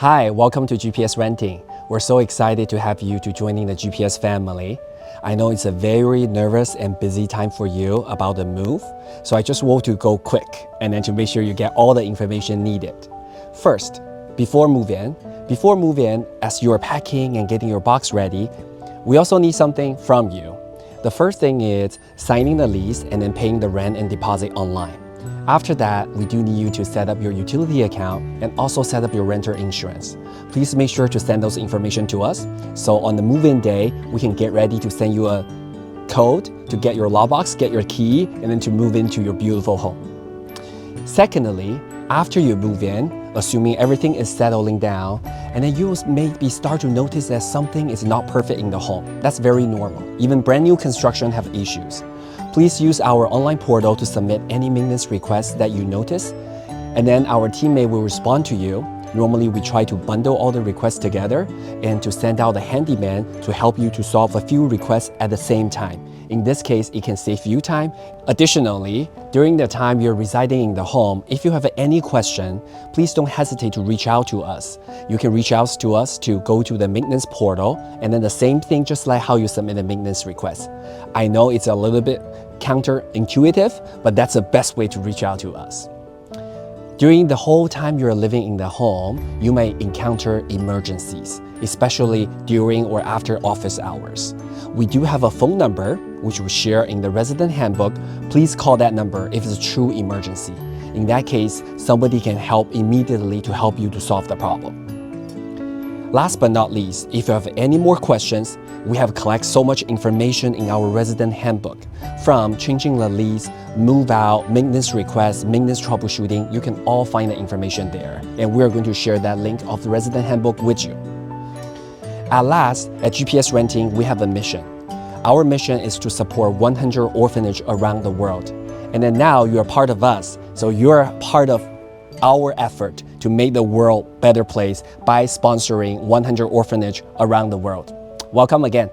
Hi, welcome to GPS Renting. We're so excited to have you to joining the GPS family. I know it's a very nervous and busy time for you about the move, so I just want to go quick and then to make sure you get all the information needed. First, before move in, as you are packing and getting your box ready, we also need something from you. The first thing is signing the lease and then paying the rent and deposit online. After that, we do need you to set up your utility account and also set up your renter insurance. Please make sure to send those information to us, so on the move-in day, we can get ready to send you a code to get your lockbox, get your key, and then to move into your beautiful home. Secondly, after you move in, assuming everything is settling down, and then you maybe start to notice that something is not perfect in the home. That's very normal. Even brand new construction have issues. Please use our online portal to submit any maintenance requests that you notice, and then our teammate will respond to you. Normally, we try to bundle all the requests together and to send out a handyman to help you to solve a few requests at the same time. In this case, it can save you time. Additionally, during the time you're residing in the home, if you have any question, please don't hesitate to reach out to us. You can reach out to us to go to the maintenance portal, and then the same thing just like how you submit a maintenance request. I know it's a little bit counterintuitive, but that's the best way to reach out to us. During the whole time you're living in the home, you may encounter emergencies, especially during or after office hours. We do have a phone number, which we share in the resident handbook. Please call that number if it's a true emergency. In that case, somebody can help immediately to help you to solve the problem. Last but not least, if you have any more questions, we have collected so much information in our resident handbook. From changing the lease, move out, maintenance requests, maintenance troubleshooting, you can all find the information there. And we are going to share that link of the resident handbook with you. At last, at GPS Renting, we have a mission. Our mission is to support 100 orphanages around the world. And then now you're part of us, so you're part of our effort to make the world a better place by sponsoring 100 orphanages around the world. Welcome again.